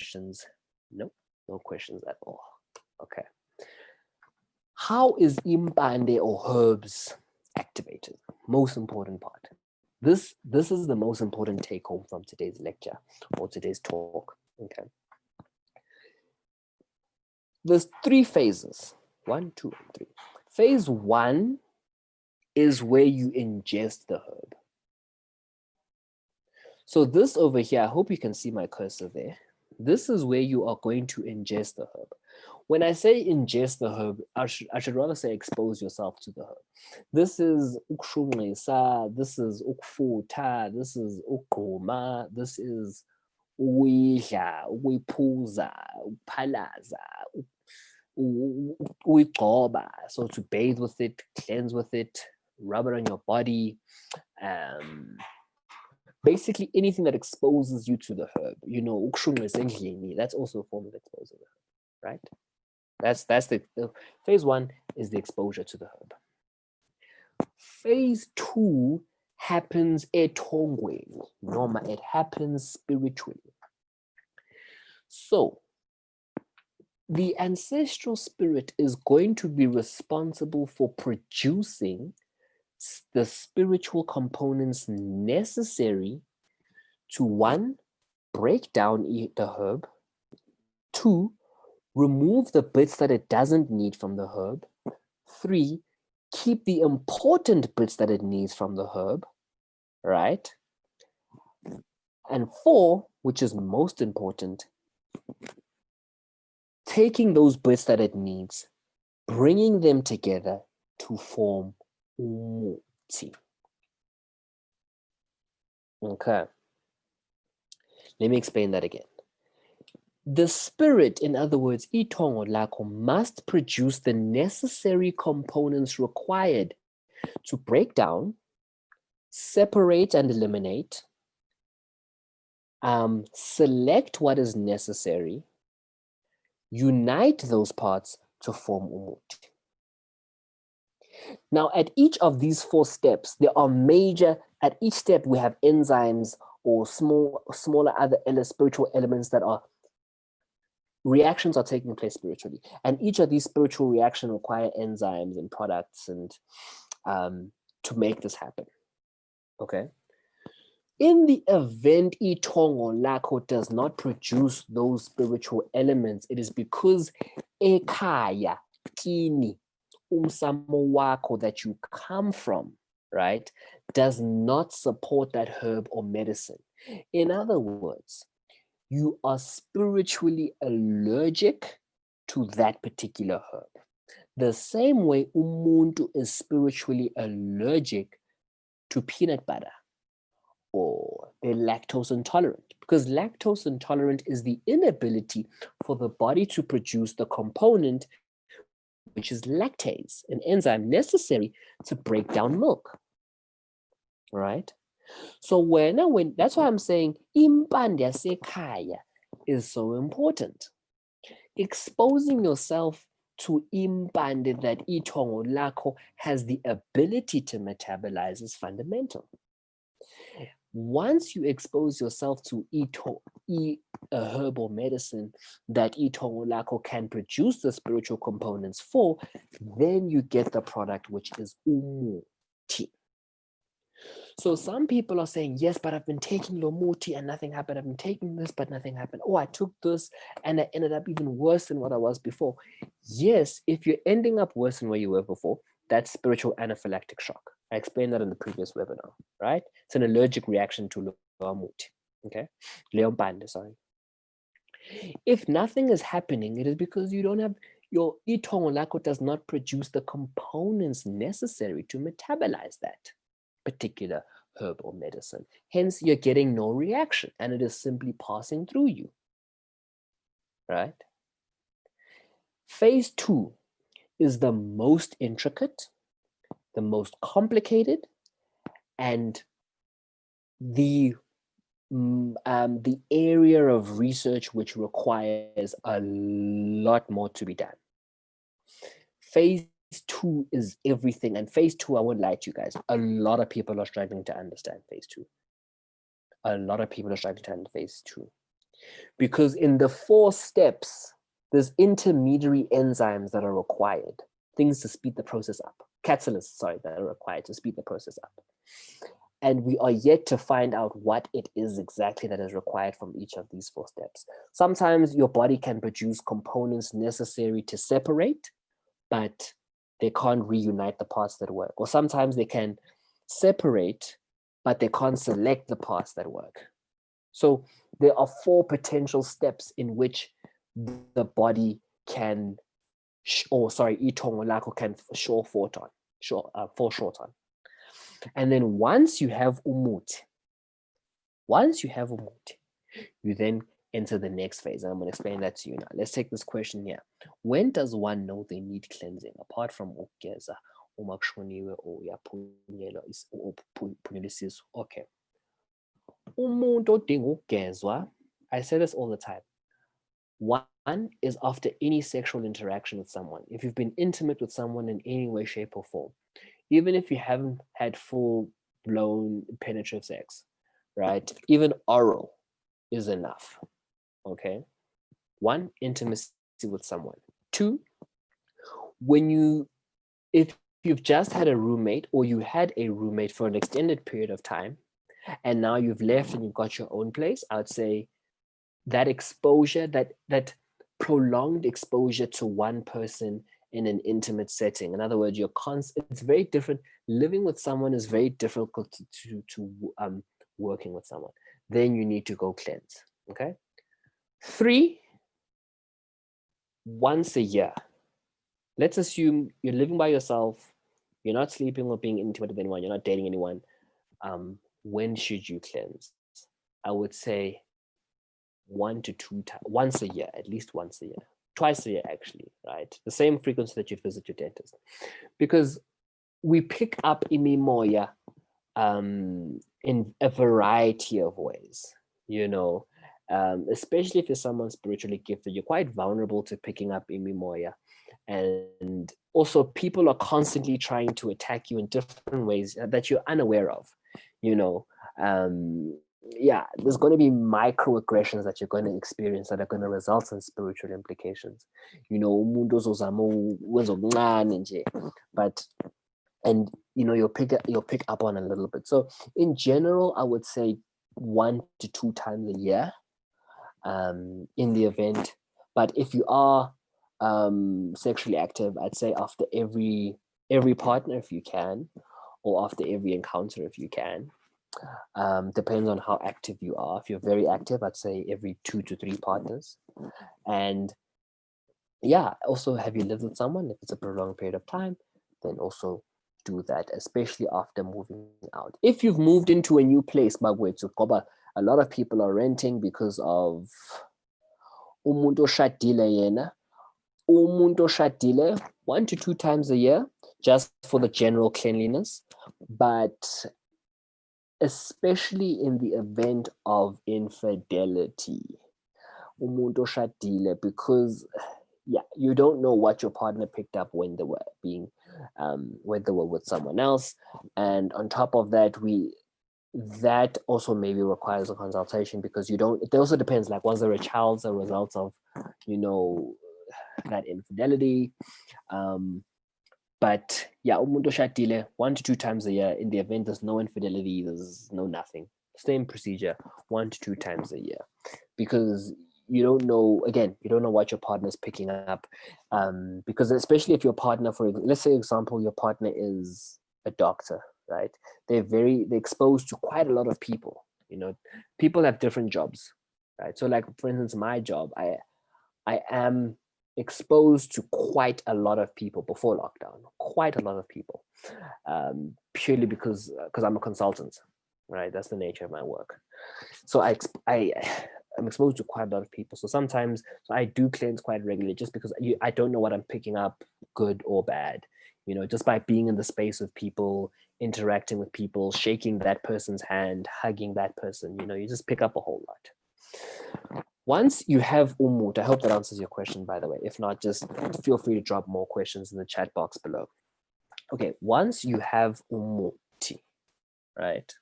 questions? Nope, no questions at all. Okay. How is impande or herbs activated? Most important part. This is the most important take home from today's lecture or today's talk. Okay. There's 3 phases. 1, 2, and 3. Phase 1 is where you ingest the herb. So this over here, I hope you can see my cursor there. This is where you are going to ingest the herb. When I say ingest the herb, I should rather say expose yourself to the herb. This is ukushunqisa, this is ukufutha, this is ukugquma, this is uyidla, ukuyiphuza, ukuphalaza, uyigcoba, so to bathe with it, cleanse with it, rub it on your body, basically anything that exposes you to the herb. You know, that's also a form of exposing the herb, right? That's the phase 1 is the exposure to the herb. Phase 2 happens etongweni, noma it happens spiritually. So the ancestral spirit is going to be responsible for producing the spiritual components necessary to 1, break down the herb, 2, remove the bits that it doesn't need from the herb, 3, keep the important bits that it needs from the herb, right? And 4, which is most important, taking those bits that it needs, bringing them together to form umuthi. Okay. Let me explain that again. The spirit, in other words, itongo lakho, must produce the necessary components required to break down, separate and eliminate, select what is necessary, unite those parts to form umuthi. Now, at each of these 4 steps, there are at each step we have enzymes or smaller other spiritual elements that are reactions are taking place spiritually. And each of these spiritual reactions require enzymes and products and to make this happen. Okay. In the event itongo lakho does not produce those spiritual elements, it is because ekhaya kini umsamo wako that you come from, right, does not support that herb or medicine. In other words, you are spiritually allergic to that particular herb. The same way umuntu is spiritually allergic to peanut butter, or they're lactose intolerant, because lactose intolerant is the inability for the body to produce the component which is lactase, an enzyme necessary to break down milk, right? So when that's why I'm saying impande yasekhaya is so important. Exposing yourself to impande that itongo lakho has the ability to metabolize is fundamental. Once you expose yourself to a herbal medicine that itongo lakho can produce the spiritual components for, then you get the product, which is umuthi. So some people are saying, yes, but I've been taking umuthi and nothing happened. I've been taking this, but nothing happened. Oh, I took this and I ended up even worse than what I was before. Yes, if you're ending up worse than where you were before, that's spiritual anaphylactic shock. I explained that in the previous webinar, right? It's an allergic reaction to umuthi, okay? Leompande, sorry. If nothing is happening, it is because you don't have, your itongo lakho does not produce the components necessary to metabolize that particular herb or medicine. Hence, you're getting no reaction and it is simply passing through you, right? Phase 2 is the most intricate, the most complicated, and the area of research which requires a lot more to be done. Phase 2 is everything, and phase 2, I won't lie to you guys, a lot of people are struggling to understand phase 2. A lot of people are struggling to understand phase 2. Because in the 4 steps, there's intermediary enzymes that are required, things to speed the process up, catalysts, sorry, that are required to speed the process up. And we are yet to find out what it is exactly that is required from each of these 4 steps. Sometimes your body can produce components necessary to separate, but they can't reunite the parts that work. Or sometimes they can separate, but they can't select the parts that work. So there are 4 potential steps in which the body can, itongo lakho can fall short on. And then once you have umuthi, you then enter the next phase. And I'm going to explain that to you now. Let's take this question here. When does one know they need cleansing? Apart from ukugeza, uma kushoniwe or uyaphunyelwa isisu. Okay. Umuntu odinga ukugezwa, I say this all the time. One is after any sexual interaction with someone. If you've been intimate with someone in any way, shape, or form, even if you haven't had full-blown penetrative sex, right? Even oral is enough, okay? 1, intimacy with someone. 2, if you've just had a roommate or you had a roommate for an extended period of time, and now you've left and you've got your own place, I would say that exposure, that prolonged exposure to one person in an intimate setting. In other words, it's very different. Living with someone is very difficult to working with someone. Then you need to go cleanse, okay? 3, once a year. Let's assume you're living by yourself, you're not sleeping or being intimate with anyone, you're not dating anyone. When should you cleanse? I would say 1 to 2 times, once a year, at least once a year, twice a year actually, right? The same frequency that you visit your dentist. Because we pick up imimoya in a variety of ways, you know, especially if you're someone spiritually gifted, you're quite vulnerable to picking up imimoya. And also people are constantly trying to attack you in different ways that you're unaware of, you know. Yeah, there's going to be microaggressions that you're going to experience that are going to result in spiritual implications. You know, but and you know you'll pick up on a little bit. So in general, I would say 1 to 2 times a year, in the event. But if you are sexually active, I'd say after every partner if you can, or after every encounter if you can. Depends on how active you are. If you're very active, I'd say every 2 to 3 partners. And yeah, also, have you lived with someone? If it's a prolonged period of time, then also do that, especially after moving out. If you've moved into a new place, a lot of people are renting because of umuntu oshadile yena. Umuntu oshadile 1 to 2 times a year, just for the general cleanliness. But especially in the event of infidelity, umuntu oshadile, because yeah, you don't know what your partner picked up when they were with someone else. And on top of that, that also maybe requires a consultation, because it also depends, like, was there a child as a result of, you know, that infidelity? But yeah, umuntu oshadile 1 to 2 times a year. In the event there's no infidelity, there's no nothing, same procedure, 1 to 2 times a year, because you don't know what your partner's picking up. Because especially if your partner, let's say example, your partner is a doctor, right? They're exposed to quite a lot of people. You know, people have different jobs, right? So like, for instance, my job, I am exposed to quite a lot of people before lockdown, quite a lot of people, purely because I'm a consultant, right? That's the nature of my work. So I'm exposed to quite a lot of people. So sometimes I do cleanse quite regularly, just because I don't know what I'm picking up, good or bad, you know, just by being in the space with people, interacting with people, shaking that person's hand, hugging that person, you know, you just pick up a whole lot. Once you have umut, I hope that answers your question, by the way. If not, just feel free to drop more questions in the chat box below. Okay, once you have umuti, right?